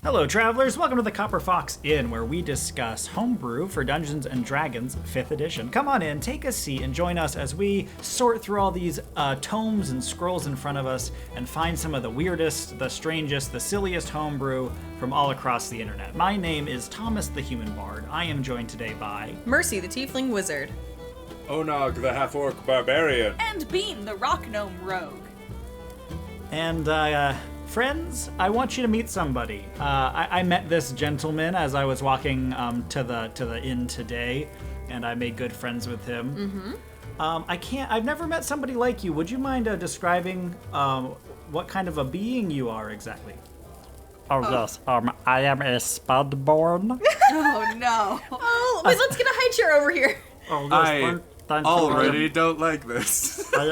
Hello, travelers. Welcome to the Copper Fox Inn, where we discuss Homebrew for Dungeons & Dragons 5th edition. Come on in, take a seat, and join us as we sort through all these tomes and scrolls in front of us and find some of the weirdest, the strangest, the silliest homebrew from all across the internet. My name is Thomas the Human Bard. I am joined today by... Mercy, the Tiefling Wizard. Onog, the half-orc barbarian. And Bean, the rock gnome rogue. And, friends, I want you to meet somebody. I met this gentleman as I was walking to the inn today, and I made good friends with him. Mm-hmm. I've never met somebody like you. Would you mind describing what kind of a being you are exactly? Oh, yes. I am a Spud Born. Oh, no. Oh, wait, let's get a high chair over here. Oh, I already don't like this. Hey,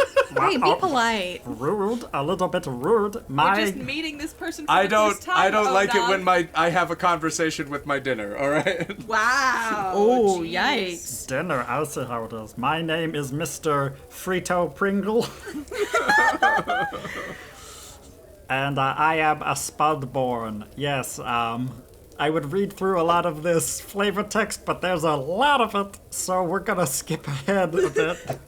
be polite. Rude, a little bit rude. We're just meeting this person for I the don't first time. I don't like Onog. it when I have a conversation with my dinner, alright? Wow. Oh, jeez. yikes. Dinner, I'll see how it is. My name is Mr. Frito Pringle. And I am a Spud Born. Yes, I would read through a lot of this flavor text, but there's a lot of it, so we're gonna skip ahead a bit.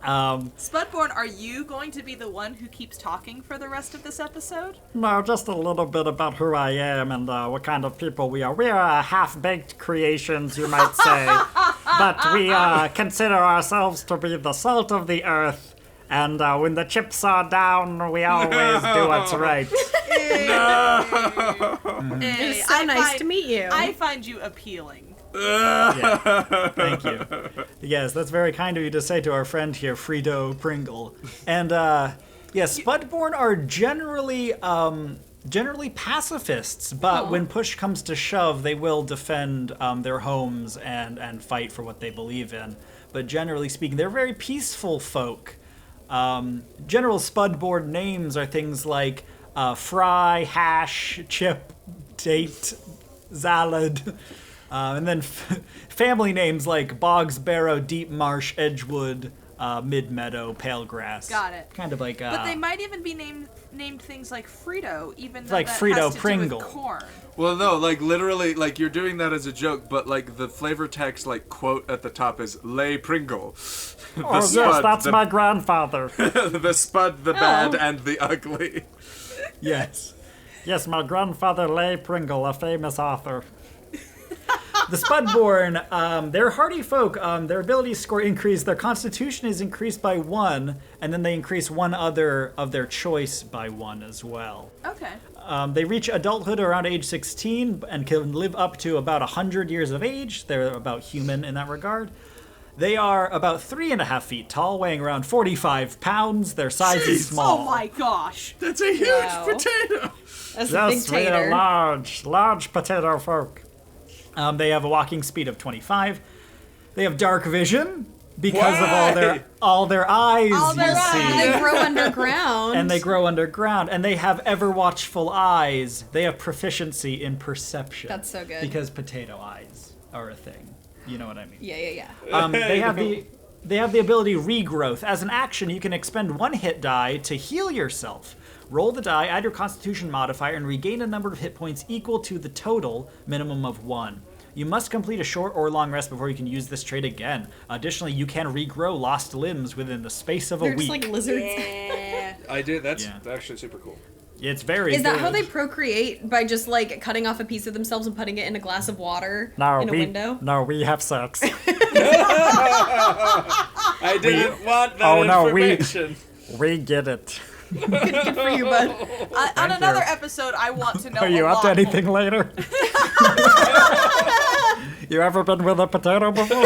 Spudborn, are you going to be the one who keeps talking for the rest of this episode? No, just a little bit about who I am and what kind of people we are. We are half-baked creations, you might say, but we consider ourselves to be the salt of the earth, and when the chips are down, we always do what's right. Hey, It's so nice to meet you. I find you appealing. Yeah, thank you. Yes, that's very kind of you to say to our friend here, Frito Pringle. And Spudborn are generally pacifists, but when push comes to shove, they will defend their homes and fight for what they believe in. But generally speaking, they're very peaceful folk. General Spudborn names are things like Fry, Hash, Chip, Date, Zalad. And then family names like Boggs, Barrow, Deep Marsh, Edgewood, Mid Meadow, Pale Grass. Got it. Kind of like. But they might even be named things like Frito, even though like that Frito has to Pringle. do with corn. Well, no, like literally, like you're doing that as a joke, but like the flavor text, like quote at the top is "Lay Pringle." Oh, yes, that's my grandfather. The Spud, the bad, and the ugly. Yes. Yes, my grandfather, Lay Pringle, a famous author. The Spudborn, they're hardy folk. Their ability score increase. Their constitution is increased by 1, and then they increase one other of their choice by 1 as well. Okay. They reach adulthood around age 16 and can live up to about 100 years of age. They're about human in that regard. They are about 3.5 feet tall, weighing around 45 pounds. Their size is small. Oh my gosh. That's a huge potato. That's a big Yes, we are tater. large potato folk. They have a walking speed of 25. They have dark vision because of all their eyes, All their you eyes. see. They grow underground. And they grow underground, and they have ever watchful eyes. They have proficiency in perception. That's so good. Because potato eyes are a thing. You know what I mean? Yeah. They have the ability regrowth. As an action, you can expend 1 hit die to heal yourself. Roll the die, add your Constitution modifier, and regain a number of hit points equal to the total minimum of 1. You must complete a short or long rest before you can use this trait again. Additionally, you can regrow lost limbs within the space of They're a just week. like lizards. Yeah. I did. That's Yeah. actually super cool. It's very Is that good. how they procreate? By just like cutting off a piece of themselves and putting it in a glass of water No, in a window? No, we have sex. I didn't want that information. We get it. Good for you, bud. On another episode, I want to know Are you a up to lot anything more. later? You ever been with a potato before?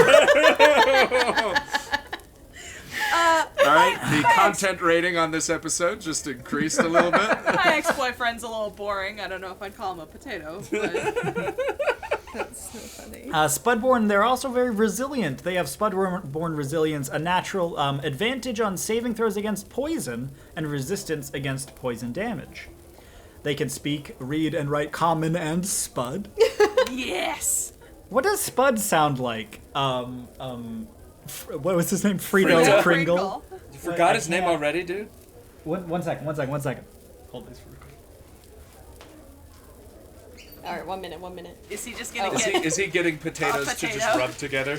All right, the content rating on this episode just increased a little bit. My ex-boyfriend's a little boring. I don't know if I'd call him a potato, but That's so funny. Spudborn, they're also very resilient. They have Spudborn resilience, a natural advantage on saving throws against poison and resistance against poison damage. They can speak, read, and write Common and Spud. yes. What does Spud sound like? What was his name? Frito Frito Pringle. You forgot his name can't- already, dude? One second. Hold this for a quick. All right, 1 minute, 1 minute. Is he just gonna Is he getting potatoes A to just potato. rub together?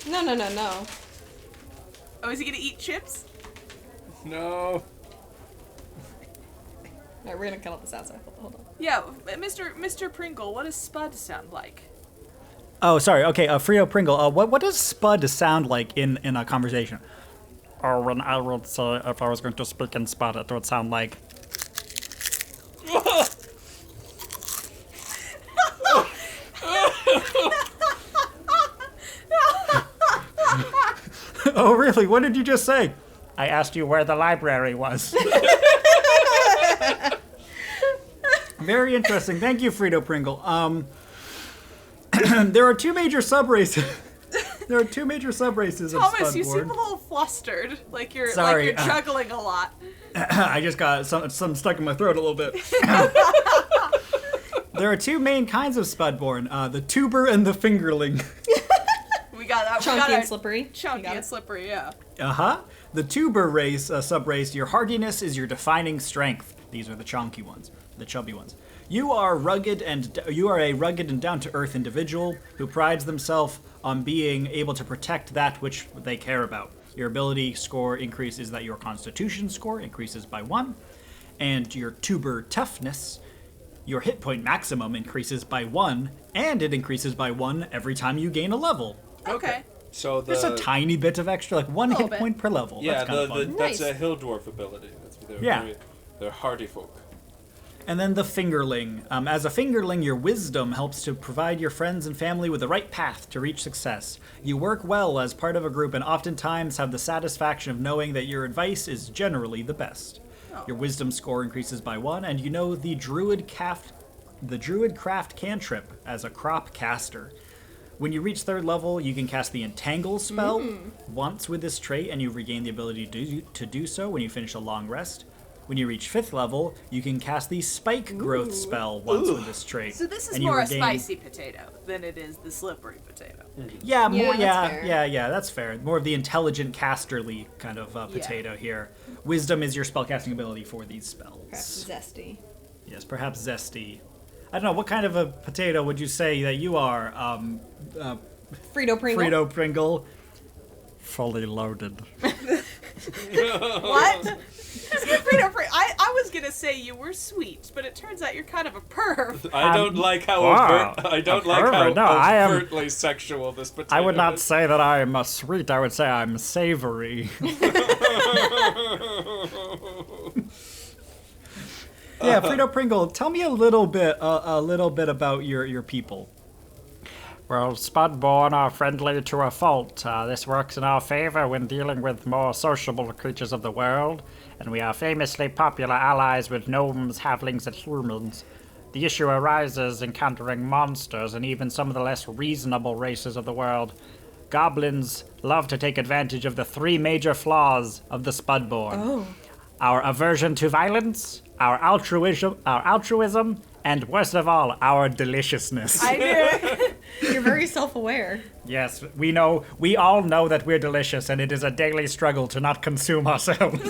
No. Oh, is he gonna eat chips? No. All right, we're gonna cut all this out. So hold on. Yeah, Mr. Pringle, what does Spud sound like? Oh, sorry. Okay, Frito Pringle. What does Spud sound like in a conversation? Or when I would say, if I was going to speak in Spud, it would sound like, Oh, really? What did you just say? I asked you where the library was. Very interesting. Thank you, Frito Pringle. There are two major subraces. There are two major subraces of Thomas, Spud you Born. seem a little flustered, like you're Sorry, juggling a lot. I just got some stuck in my throat a little bit. There are two main kinds of Spudborn, the tuber and the fingerling. We got that. Chunky and slippery. Chunky You got and it. slippery, yeah. Uh-huh. The tuber race, subrace, your hardiness is your defining strength. These are the chonky ones, the chubby ones. You are a rugged and down-to-earth individual who prides themselves on being able to protect that which they care about. Your ability score increases that your constitution score increases by 1, and your tuber toughness, your hit point maximum increases by 1, and it increases by 1 every time you gain a level. Okay. So Just a tiny bit of extra, like 1 Little hit bit. point per level. yeah, That's kind of fun. that's Nice. a hill dwarf ability. Yeah. They're hardy folk. And then the Fingerling. As a Fingerling, your wisdom helps to provide your friends and family with the right path to reach success. You work well as part of a group and oftentimes have the satisfaction of knowing that your advice is generally the best. Your wisdom score increases by 1, and you know the Druid Craft cantrip as a crop caster. When you reach 3rd level, you can cast the Entangle spell once with this trait, and you regain the ability to do so when you finish a long rest. When you reach 5th level, you can cast the Spike Growth spell once with this trait. So this is and you more a regain- spicy potato than it is the slippery potato. Yeah, more. Yeah, that's fair. That's fair. More of the intelligent casterly kind of potato here. Wisdom is your spellcasting ability for these spells. Perhaps zesty. Yes, perhaps zesty. I don't know, what kind of a potato would you say that you are, Frito Pringle. Frito Pringle? fully loaded. What? I was gonna say you were sweet, but it turns out you're kind of a perv. I don't like how wow, overtly sexual this potato I would not is. say that I am a sweet, I would say I'm savory. Yeah, Frito Pringle, tell me a little bit about your people. Well, Spudborn are friendly to a fault. This works in our favor when dealing with more sociable creatures of the world, and we are famously popular allies with gnomes, halflings, and humans. The issue arises encountering monsters and even some of the less reasonable races of the world. Goblins love to take advantage of the 3 major flaws of the Spudborn. Oh. Our aversion to violence, our altruism, and worst of all, our deliciousness. I knew it. You're very self-aware. Yes, we all know that we're delicious, and it is a daily struggle to not consume ourselves.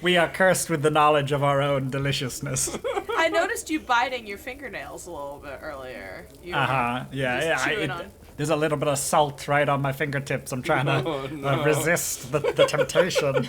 We are cursed with the knowledge of our own deliciousness. I noticed you biting your fingernails a little bit earlier. You were Yeah, just chewing on. there's a little bit of salt right on my fingertips. I'm trying to no. resist the temptation.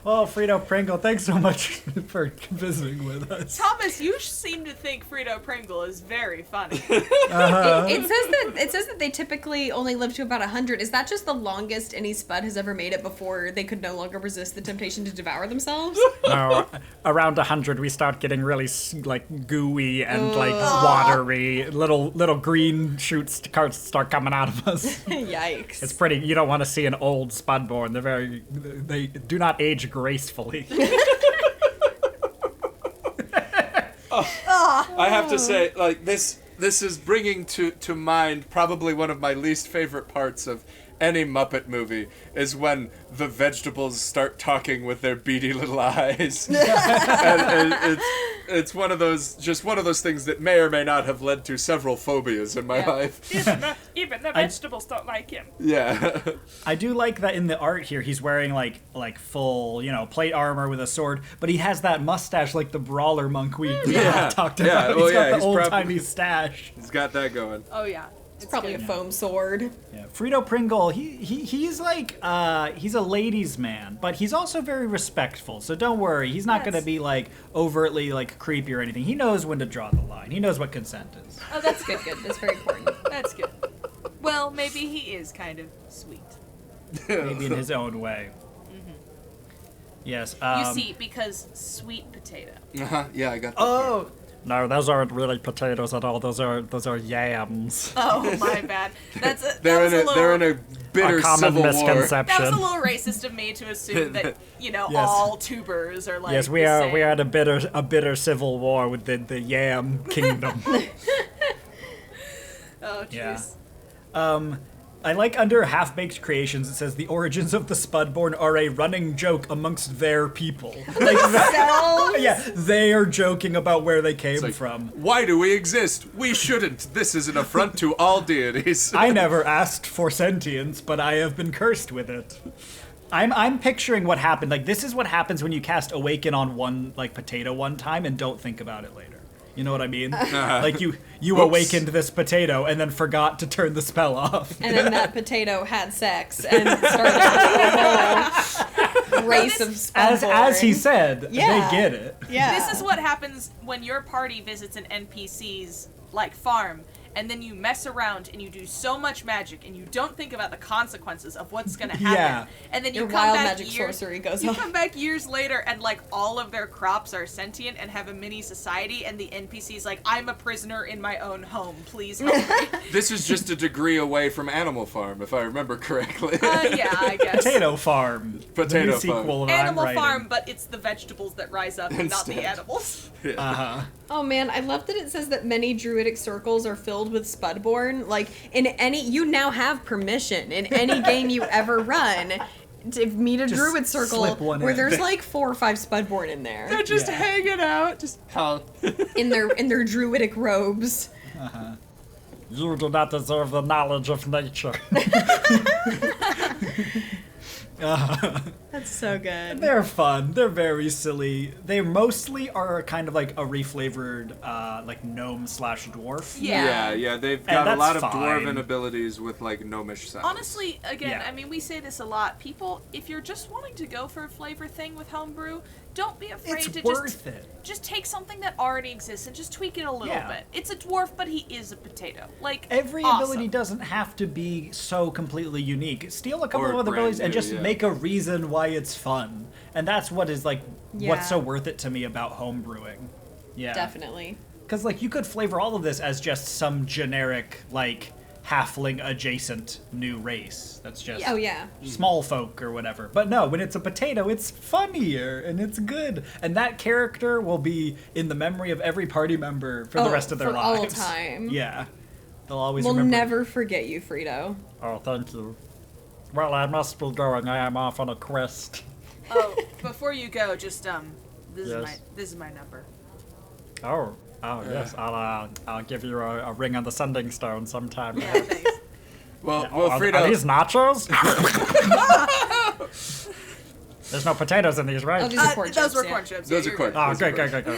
Oh, Frito Pringle, thanks so much for visiting with us. Thomas, you seem to think Frito Pringle is very funny. It says that they typically only live to about 100. Is that just the longest any Spud has ever made it before they could no longer resist the temptation to devour themselves? No, around 100 we start getting really gooey and like watery. Little green shoots start coming out of us. Yikes. It's pretty. You don't want to see an old Spudborn. They do not age gracefully. I have to say, like, this is bringing to mind probably one of my least favorite parts of any Muppet movie is when the vegetables start talking with their beady little eyes. and it's one of those things that may or may not have led to several phobias in my life. Even the vegetables don't like him. Yeah. I do like that in the art here. He's wearing like full, plate armor with a sword, but he has that mustache like the brawler monk we talked about. Yeah. Well, He's got the he's old probably- timey stash. He's got that going. Oh yeah. It's probably a foam sword. Yeah. Frito Pringle, he's like he's a ladies' man, but he's also very respectful. So don't worry, he's not going to be like overtly like creepy or anything. He knows when to draw the line. He knows what consent is. Oh, that's good. That's very important. That's good. Well, maybe he is kind of sweet. Maybe in his own way. Yes. You see, because sweet potato. Yeah, I got that. Oh. No, those aren't really potatoes at all. Those are yams. Oh, my bad. They're in a bitter A common civil war. misconception. That was a little racist of me to assume that all tubers are like. Yes, we are at a bitter civil war with the yam kingdom. Oh Yeah. jeez. I like under half-baked creations, it says the origins of the Spudborn are a running joke amongst their people. Like that, yeah, they are joking about where they came Like, from. why do we exist? We shouldn't. This is an affront to all deities. I never asked for sentience, but I have been cursed with it. I'm picturing what happened. Like, this is what happens when you cast Awaken on one potato one time and don't think about it later. You know what I mean? Like you awakened this potato and then forgot to turn the spell off. And then that potato had sex and started a whole race of Spudborn. As he said, Yeah. they get it. Yeah. This is what happens when your party visits an NPC's farm, and then you mess around and you do so much magic and you don't think about the consequences of what's gonna happen. Yeah. And then you Your come wild back magic years, sorcery goes you on. come back years later and all of their crops are sentient and have a mini society, and the NPC's like, I'm a prisoner in my own home, please help me. This is just a degree away from Animal Farm, if I remember correctly. Yeah, I guess. Potato Farm. Potato the new Farm. sequel that Animal I'm writing. Farm, but it's the vegetables that rise up and not the Instead. animals. Oh man, I love that it says that many druidic circles are filled with Spudborn. Like, you now have permission in any game you ever run to meet a Just druid circle slip one where in. there's 4 or 5 Spudborn in there. They're just Yeah. hanging out. Just in their druidic robes. You do not deserve the knowledge of nature. That's so good. They're fun. They're very silly. They mostly are kind of like a reflavored, gnome / dwarf. yeah. They've And got a that's lot of fine. dwarven abilities with gnomish sounds. Honestly, again, Yeah. I mean, we say this a lot. People, if you're just wanting to go for a flavor thing with homebrew, don't be afraid It's to worth it. just take something that already exists and just tweak it a little Yeah. bit. It's a dwarf, but he is a potato. Every awesome. ability doesn't have to be so completely unique. Steal a couple Or of other brand abilities and new, just yeah. make a reason why it's fun. And that's what is Yeah. what's so worth it to me about homebrewing. Yeah. Definitely. Because you could flavor all of this as just some generic halfling adjacent new race. That's just Oh yeah. small folk or whatever. But no, when it's a potato, it's funnier and it's good. And that character will be in the memory of every party member for the rest of their for all lives. time. Yeah. They'll always We'll remember. never forget you, Frito. Oh, thank you. Well, I must be going. I am off on a quest. Oh, before you go, just this Yes. is my number. Oh, yes. I'll give you a ring on the sending stone sometime. Yeah, thanks. Well, Are Frito, these nachos? There's no potatoes in these, Oh, right? these are corn Those chips, were yeah. corn chips. Those yeah, are you're corn. good. Oh, Those are good, corn. good.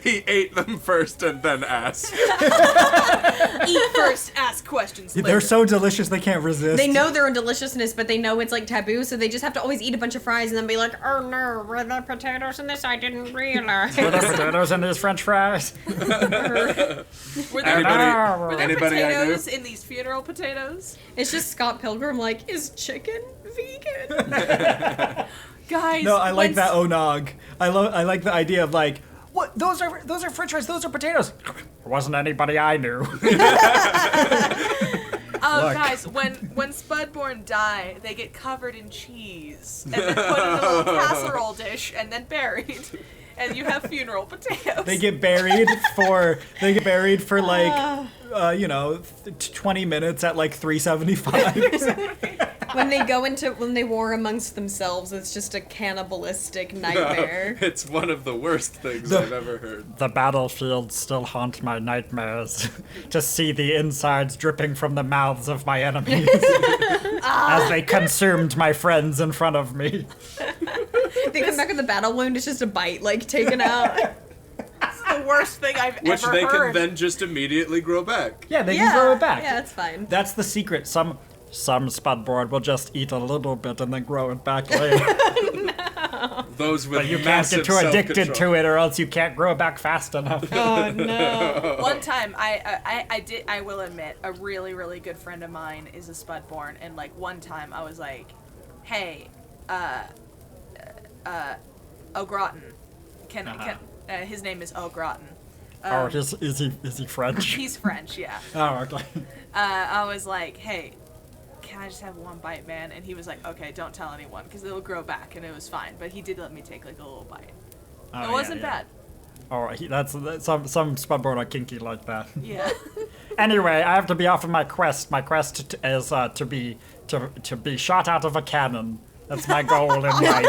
He ate them first and then asked. Eat first, ask questions later. They're so delicious they can't resist. They know their own deliciousness, but they know it's taboo, so they just have to always eat a bunch of fries and then be like, oh no, were there potatoes in this? I didn't realize. Are there potatoes in these french fries? Were there, Anybody, were there anybody I knew? potatoes in these funeral potatoes? It's just Scott Pilgrim is chicken vegan? Guys, No, I like when that onog. I like the idea of what? Those are French fries. Those are potatoes. There wasn't anybody I knew. Oh, Look. guys, when Spudborn die, they get covered in cheese and then put in a little casserole dish and then buried, and you have funeral potatoes. They get buried for 20 minutes at 375. when they war amongst themselves, it's just a cannibalistic nightmare. It's one of the worst things I've ever heard. The battlefields still haunt my nightmares. To see the insides dripping from the mouths of my enemies as they consumed my friends in front of me. They come back with a battle wound, it's just a bite, like, taken out. That's the worst thing I've Which ever they heard. can then just immediately grow back. Yeah, they can grow it back. Yeah, it's fine. That's the secret. Some Spudborn will just eat a little bit and then grow it back later. Those with But you can't massive get too addicted self-control. to it, or else you can't grow it back fast enough. Oh, no. One time, I will admit, a really, really good friend of mine is a Spudborn, and like one time I was like, hey, O'Groton, can his name is O'Groton. Is he French? He's French, yeah. Oh, okay. I was like, hey, can I just have one bite, man? And he was like, okay, don't tell anyone, because it'll grow back, and it was fine. But he did let me take like a little bite. It wasn't bad. Oh, that's some Spudborn are kinky like that. Yeah. Anyway, I have to be off of my quest. My quest is to be shot out of a cannon. That's my goal in life.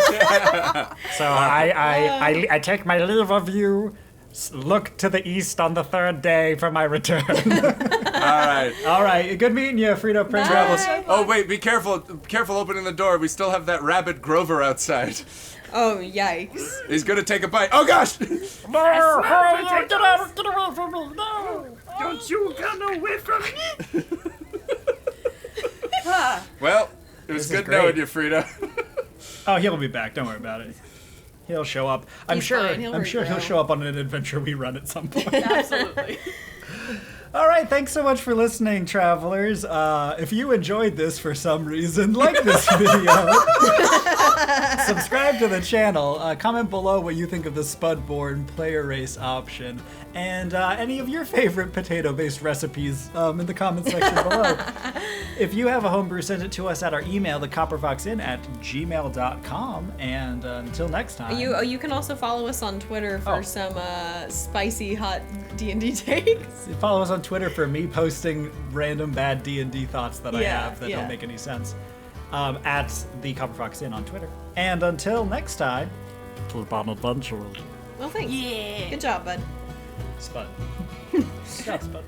So I take my leave of you. Look to the east on the third day for my return. All right. Good meeting you, Frito Prince. Bye. Oh wait, be careful! Careful opening the door. We still have that rabid Grover outside. Oh, yikes. He's gonna take a bite. Oh gosh! No! Get out! Get away from me! No! Don't you run away from me! Well, it was This is good great. knowing you, Frida. Oh, he'll be back. Don't worry about it. He'll show up. I'm He's sure. fine, he'll I'm sure he'll regrow. show up on an adventure we run at some point. Absolutely. All right, thanks so much for listening, travelers. If you enjoyed this for some reason, like this video, subscribe to the channel, comment below what you think of the Spudborn player race option, and any of your favorite potato-based recipes in the comment section below. If you have a homebrew, send it to us at our email, thecopperfoxinn@gmail.com, and until next time. You can also follow us on Twitter for Oh. some spicy hot D&D takes. Follow us on Twitter for me posting random bad D&D thoughts that I have that don't make any sense. At the Copper Fox Inn on Twitter. And until next time, Keep on adventuring. Well, thanks. Yeah. Good job, bud. Spud. Good job, Spud.